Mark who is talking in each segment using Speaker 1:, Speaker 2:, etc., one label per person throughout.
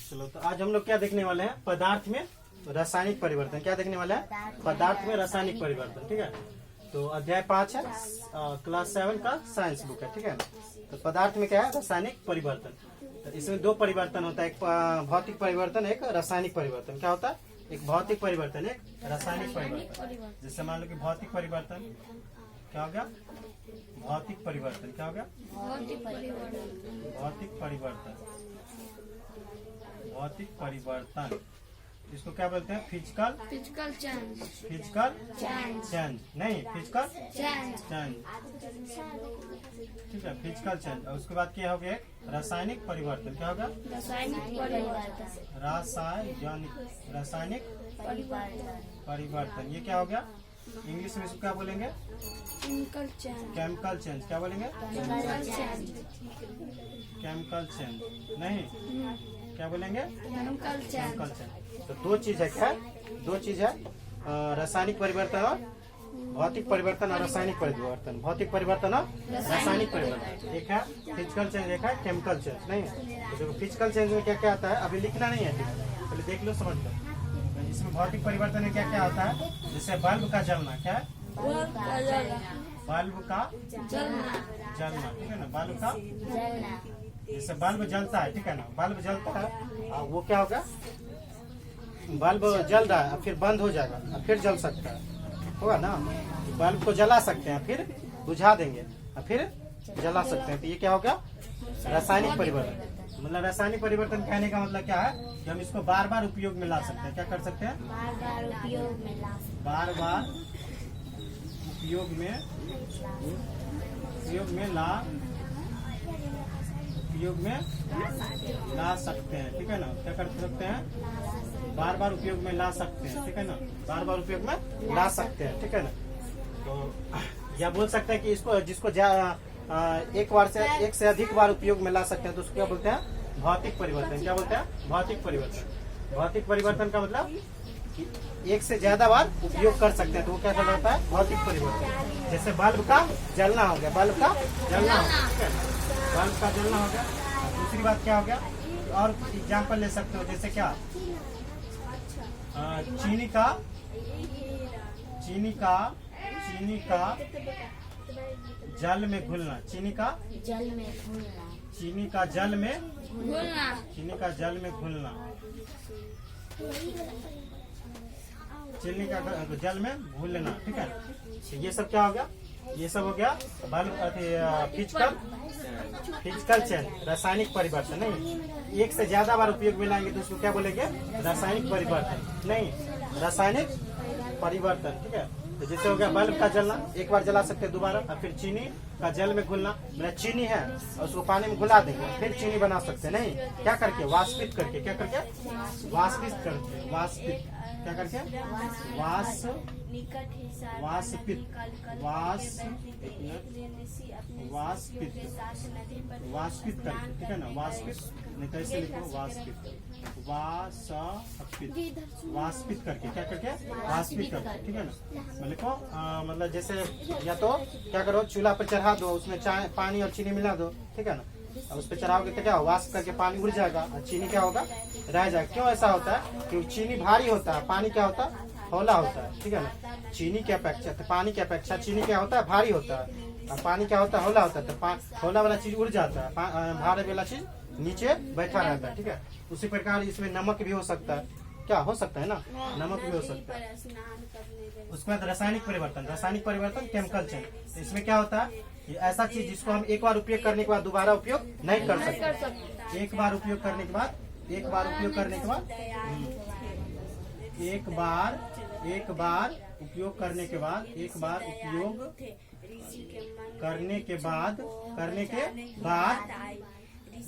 Speaker 1: चलो तो आज हम लोग क्या देखने वाले हैं, पदार्थ में रासायनिक परिवर्तन। क्या देखने वाले हैं, पदार्थ में रासायनिक परिवर्तन। ठीक है, तो अध्याय 5 है, क्लास 7 का साइंस बुक है। ठीक है, तो पदार्थ में क्या है, रासायनिक परिवर्तन। तो इसमें दो परिवर्तन होता है, एक भौतिक परिवर्तन, एक रासायनिक परिवर्तन। क्या होता है, एक भौतिक परिवर्तन, एक रासायनिक परिवर्तन। जैसे मान लो कि भौतिक परिवर्तन क्या हो गया, भौतिक परिवर्तन क्या हो गया, भौतिक परिवर्तन, भौतिक परिवर्तन। इसको क्या बोलते हैं, फिजिकल चेंज, फिजिकल चेंज नहीं, फिजिकल चेंज। ठीक है, फिजिकल चेंज। और उसके बाद क्या हो गया, रासायनिक परिवर्तन। क्या होगा, रासायनिक परिवर्तन। ये क्या हो गया, इंग्लिश में इसको क्या बोलेंगे, केमिकल चेंज। क्या बोलेंगे, केमिकल चेंज नहीं, क्या बोलेंगे, केमिकल चेंज। तो दो चीज है, क्या है, दो चीज है, रासायनिक परिवर्तन और भौतिक परिवर्तन और रासायनिक परिवर्तन। भौतिक परिवर्तन और रासायनिक परिवर्तन, एक है फिजिकल चेंज, एक है केमिकल चेंज। नहीं, तो देखो फिजिकल चेंज में क्या क्या आता है, अभी लिखना नहीं है, पहले देख लो, समझ लो। इसमें भौतिक परिवर्तन में क्या क्या होता है, जैसे बल्ब का जलना। क्या है, बल्ब का जलना। ठीक है ना, बल्ब का जैसे बल्ब जलता है। ठीक है ना, बल्ब जलता है, वो क्या होगा, बल्ब जल रहा है, फिर बंद हो जाएगा, फिर जल सकता है, होगा ना। बल्ब को जला सकते हैं, फिर बुझा देंगे, फिर जला सकते हैं। तो ये क्या होगा, रासायनिक परिवर्तन। मतलब रासायनिक परिवर्तन कहने का मतलब क्या है कि हम इसको बार बार उपयोग में ला सकते हैं। क्या कर सकते हैं, बार बार उपयोग में ला सकते हैं। ठीक है ना, क्या कर सकते हैं, बार बार उपयोग में ला सकते हैं। ठीक है ना, बार बार उपयोग में ला सकते हैं। ठीक है ना, तो या बोल सकते हैं कि इसको जिसको एक से अधिक बार उपयोग में ला सकते हैं, तो उसको क्या बोलते हैं, भौतिक परिवर्तन। क्या बोलते हैं, भौतिक परिवर्तन। भौतिक परिवर्तन का मतलब कि एक से ज्यादा बार उपयोग कर सकते हैं, तो वो क्या कहलाता है, भौतिक परिवर्तन। जैसे बल्ब का जलना हो गया, बल्ब का जलना हो गया। ठीक है, बल्ब का जलना हो गया। दूसरी बात क्या हो गया, और एग्जाम्पल ले सकते हो, जैसे क्या, चीनी का जल में घुलना। चीनी का जल में घुलना। चीनी का जल में घुलना। ठीक है, तो ये सब क्या हो गया, ये सब हो गया बल्ब फिजिकल चेंज, रासायनिक परिवर्तन। नहीं, एक से ज्यादा बार उपयोग में लाएंगे तो उसको क्या बोलेंगे, रासायनिक परिवर्तन नहीं, रासायनिक परिवर्तन। ठीक है, तो जैसे हो गया बल्ब का जलना, एक बार जला सकते हैं दोबारा, और फिर चीनी का जल में घुलना। मेरा चीनी है और उसको पानी में घुला देंगे, फिर चीनी बना सकते हैं। नहीं, क्या करके, वाष्पित करके। क्या करके, वाष्पित करके, वाष्पित क्या करके, वाष्पित करके। ठीक है ना, वाष्पित नहीं, कैसे लिखो, वाष्पित करके। क्या करके, वाष्पित करके। ठीक है ना, लिखो, मतलब जैसे या तो क्या करो, चूल्हा पर चढ़ा दो, उसमें चाय पानी और चीनी मिला दो। ठीक है ना, और उस पर चढ़ाओगे तो क्या, वाष्प करके पानी उड़ जाएगा और चीनी क्या होगा, रह जाएगा। क्यों ऐसा होता है, क्योंकि चीनी भारी होता है, पानी क्या होता है, हौला होता है। ठीक है ना, चीनी की अपेक्षा, पानी की अपेक्षा चीनी क्या होता है, भारी होता है, और पानी क्या होता है, हौला होता है। तो हौला वाला चीज उड़ जाता है, भारी वाला चीज नीचे बैठा रहता है। ठीक है, उसी प्रकार इसमें नमक भी हो सकता है। क्या हो सकता है ना, नमक भी हो सकता है। उसके बाद रासायनिक परिवर्तन। रासायनिक परिवर्तन, केमिकल चेंज। इसमें क्या होता है, ये ऐसा चीज जिसको हम एक बार उपयोग करने के बाद दोबारा उपयोग नहीं कर सकते। एक बार उपयोग करने के बाद एक बार उपयोग करने के बाद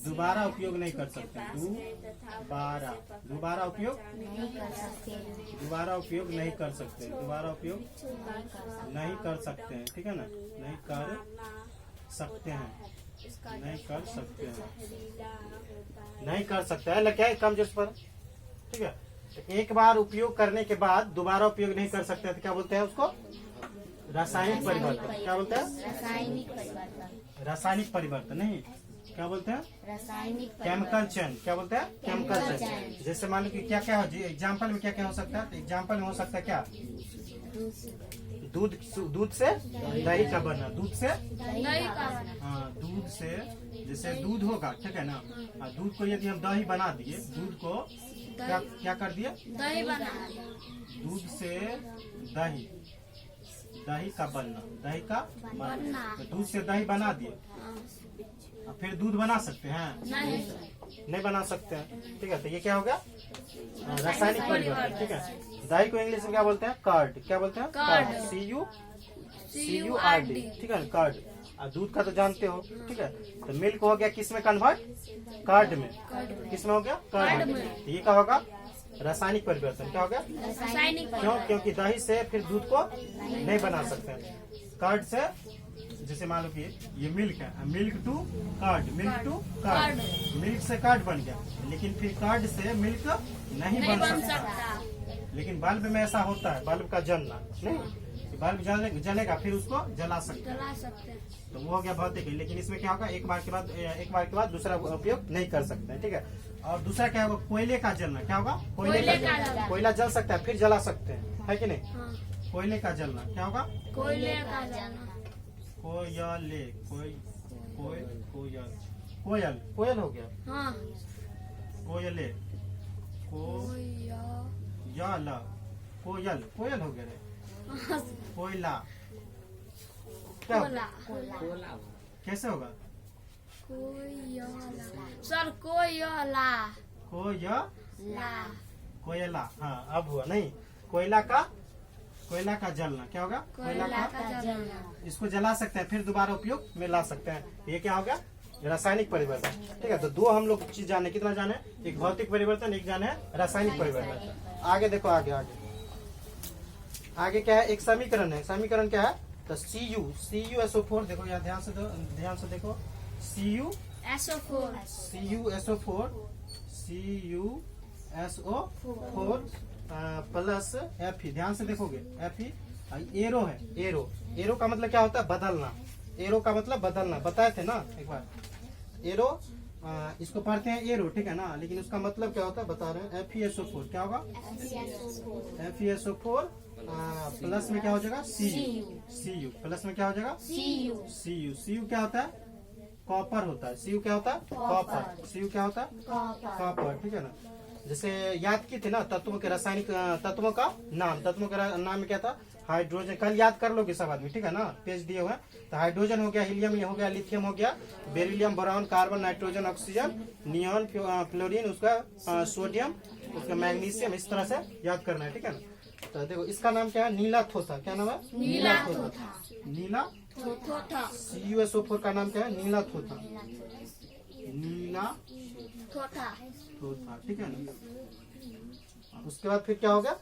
Speaker 1: दोबारा उपयोग नहीं कर सकते। दोबारा उपयोग नहीं कर सकते। दोबारा उपयोग नहीं कर सकते हैं। ठीक है ना, नहीं कर सकते हैं, नहीं कर सकते हैं, क्या है, कम जोर पर। ठीक है, एक बार उपयोग करने के बाद दोबारा उपयोग नहीं कर सकते, तो क्या बोलते हैं उसको, रासायनिक परिवर्तन। क्या बोलते हैं, रासायनिक परिवर्तन नहीं, क्या बोलते हैं?
Speaker 2: रासायनिक
Speaker 1: केमिकल चेन। क्या बोलते हैं? Chemical chain. जैसे मान लो कि क्या क्या है एग्जाम्पल में क्या क्या हो सकता है? एग्जाम्पल में हो सकता है क्या? दूध से दही का बनना। दूध से हाँ, दूध से जैसे दूध होगा, ठीक है ना। दूध को यदि हम दही बना दिए, दूध को क्या क्या कर दिए?
Speaker 2: दही बना।
Speaker 1: दूध से दही, दही का बनना, दही का बनना। तो दूध से दही बना दिए, फिर दूध बना सकते हैं? नहीं बना सकते हैं, ठीक है। तो ये क्या हो गया? रासायनिक परिवर्तन, ठीक है। दही को इंग्लिश में क्या बोलते हैं? कर्ड। क्या बोलते हैं? कर्ड। CURD, ठीक है, कर्ड। दूध का तो जानते हो, ठीक है। तो मिल्क हो गया किस में कन्वर्ट? कर्ड में। किस में हो गया? कर्ड में। तो ये क्या होगा? रासायनिक परिवर्तन। क्या हो गया?
Speaker 2: रासायनिक।
Speaker 1: क्यों? क्योंकि दही से फिर दूध को नहीं बना सकते हैं। कर्ड से, जैसे मान लो कि ये मिल्क है, milk to curd, milk to curd, milk से कर्ड बन गया। लेकिन फिर कर्ड से मिल्क नहीं बन सकता। लेकिन बल्ब में ऐसा होता है, बल्ब का जलना नहीं, बल्ब जलेगा फिर उसको जला सकते हैं। तो वो हो गया भौतिक। लेकिन इसमें क्या होगा? एक बार के बाद दूसरा उपयोग नहीं कर सकते हैं, ठीक है। और दूसरा क्या होगा? कोयले का जलना। क्या होगा? कोयला जल सकता है, फिर जला सकते हैं, है कि नहीं? कोयले का जलना क्या होगा?
Speaker 2: कोयले का जलना।
Speaker 1: कोयले, कोयल हो गया।
Speaker 2: हाँ।
Speaker 1: कोयले, कोयल हो गया रे। कोयला क्या होगा? कैसे होगा?
Speaker 2: सर कोयला।
Speaker 1: कोयला, हाँ अब हुआ। नहीं, कोयला का जलना क्या होगा? कोयला का
Speaker 2: जलना।
Speaker 1: इसको जला सकते हैं, फिर दोबारा उपयोग में ला सकते हैं। ये क्या होगा? रासायनिक परिवर्तन, ठीक है। तो दो हम लोग चीज जाने, कितना जाने? एक भौतिक परिवर्तन, एक जाने रासायनिक परिवर्तन। आगे देखो, आगे क्या है? एक समीकरण है। समीकरण क्या है? तो CuSO4। देखो यहाँ ध्यान से देखो। CuSO4 plus Fe। ध्यान से देखोगे, Fe एरो है। एरो का मतलब क्या होता है? बदलना। एरो का मतलब बदलना, बताए थे ना एक बार। एरो इसको पढ़ते हैं एरो, ठीक है ना। लेकिन उसका मतलब क्या होता है बता रहे हैं। FeSO4 क्या होगा? FeSO4 प्लस में क्या हो जाएगा? Cu प्लस में क्या हो जाएगा? Cu क्या होता है? कॉपर होता है। Cu क्या होता है? कॉपर। Cu क्या होता है? कॉपर, ठीक है ना। जैसे याद की थी ना तत्वों के रासायनिक तत्वों का नाम। तत्वों का नाम में क्या था? हाइड्रोजन। कल याद कर लोगे सब आदमी, ठीक है ना, पेज दिए हुए। तो हाइड्रोजन हो गया, हीलियम हो गया, लिथियम हो गया, beryllium, boron, carbon, nitrogen, oxygen, neon, fluorine, उसका सोडियम, उसका मैग्नीशियम। इस तरह से याद करना है, ठीक है ना। तो देखो इसका नाम क्या है? नीला थोथा। क्या नाम है? नीला थोथा। CuSO4 का नाम क्या है? नीला थोथा, ठीक है ना। उसके बाद फिर क्या होगा?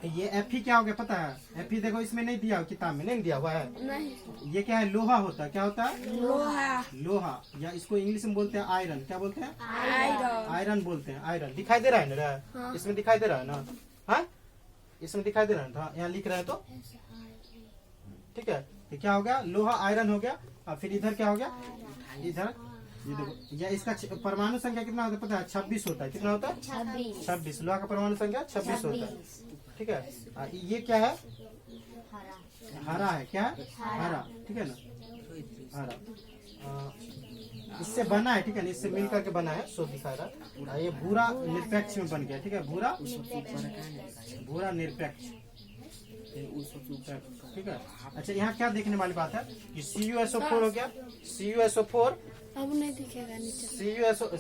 Speaker 1: ये Fe क्या हो गया पता है? Fe देखो इसमें नहीं दिया, किताब में नहीं दिया हुआ है।
Speaker 2: नहीं।
Speaker 1: ये क्या है? लोहा होता है। क्या होता है? लोहा, या इसको इंग्लिश में बोलते हैं आयरन। क्या बोलते हैं? आयरन बोलते हैं। आयरन दिखाई दे रहा है ना?
Speaker 2: हाँ।
Speaker 1: इसमें दिखाई दे रहा है ना? हाँ, इसमें दिखाई दे रहा है ना? यहाँ लिख रहे हैं तो, ठीक है। ये क्या हो गया? लोहा, आयरन हो गया। और फिर इधर क्या हो गया? इधर ये देखो, या इसका परमाणु संख्या कितना होता है पता है? 26 होता है। कितना होता है? 26। लोहा का परमाणु संख्या 26 होता है, ठीक है। ये क्या है? हरा है। क्या है? हरा, ठीक है ना। हरा इससे बना है, ठीक है ना। इससे मिल करके बना है, सो दिखा रहा। ये भूरा निरपेक्ष में बन गया, ठीक है। भूरा निरपेक्ष, ठीक है। अच्छा, यहाँ क्या देखने वाली बात है कि CuSO4 हो गया। CuSO4
Speaker 2: अब नहीं दिखेगा नीचे।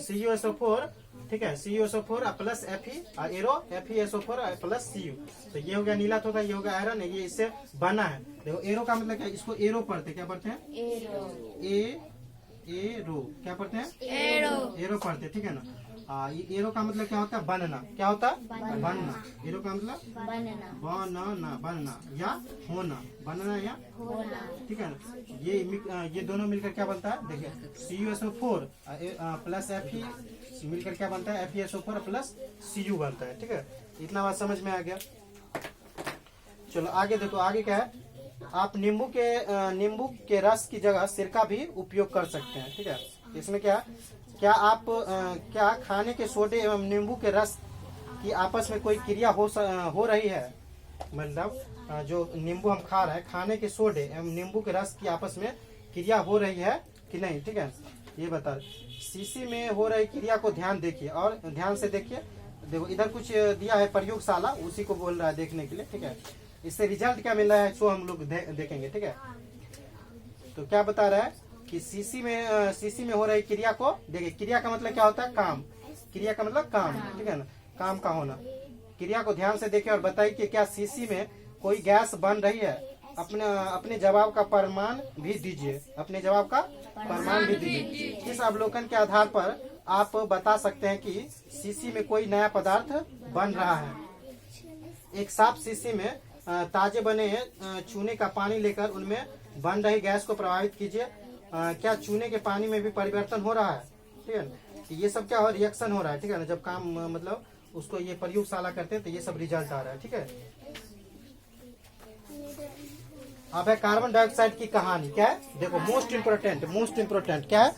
Speaker 1: CuSO4, ठीक है। CuSO4 प्लस Fe और एरो FeSO4 प्लस Cu। तो ये हो गया नीला थोथा, ये हो गया आयरन, ये इससे बना है। देखो एरो का मतलब क्या है? इसको एरो पढ़ते, क्या पढ़ते हैं? एरो क्या पढ़ते हैं? एरो पढ़ते, ठीक है ना। ये एरो का मतलब क्या होता है? बनना। क्या होता है? बनना। एरो का मतलब बनना या होना, बनना या होना, ठीक है ना। ये दोनों मिलकर क्या बनता है? देखिए CuSO4 प्लस Fe मिलकर क्या बनता है? FeSO4 प्लस Cu बनता है, ठीक है। इतना बात समझ में आ गया। चलो आगे देखो, आगे क्या है? आप नींबू के रस की जगह सिरका भी उपयोग कर सकते हैं, ठीक है। इसमें क्या क्या खाने के सोडे एवं नींबू के रस की आपस में कोई क्रिया हो रही है? मतलब जो नींबू हम खा रहे हैं, खाने के सोडे एवं नींबू के रस की आपस में क्रिया हो रही है कि नहीं, ठीक है, ये बता। शीशी में हो रही क्रिया को ध्यान देखिए और ध्यान से देखिए। देखो इधर कुछ दिया है प्रयोगशाला, उसी को बोल रहा है देखने के लिए, ठीक है। इससे रिजल्ट क्या मिल रहा है सो हम लोग देखेंगे, ठीक है। तो क्या बता रहा है कि शीशी में हो रही क्रिया को देखिए। क्रिया का मतलब क्या होता है? काम। क्रिया का मतलब काम, ठीक है ना, काम का होना। क्रिया को ध्यान से देखिए और बताइए कि क्या शीशी में कोई गैस बन रही है? अपने जवाब का प्रमाण भी दीजिए। अपने जवाब का प्रमाण भी दीजिए। इस अवलोकन के आधार पर आप बता सकते हैं कि शीशी में कोई नया पदार्थ बन रहा है। एक साफ शीशी में ताजे बने चूने का पानी लेकर उनमें बन रही गैस को प्रभावित कीजिए। क्या चूने के पानी में भी परिवर्तन हो रहा है? ठीक है ना, ये सब क्या हो, रिएक्शन हो रहा है, ठीक है ना। जब काम मतलब उसको ये प्रयोगशाला करते हैं तो ये सब रिजल्ट आ रहा है, ठीक है। अब है कार्बन डाइऑक्साइड की कहानी। क्या है? देखो मोस्ट इम्पोर्टेंट क्या है?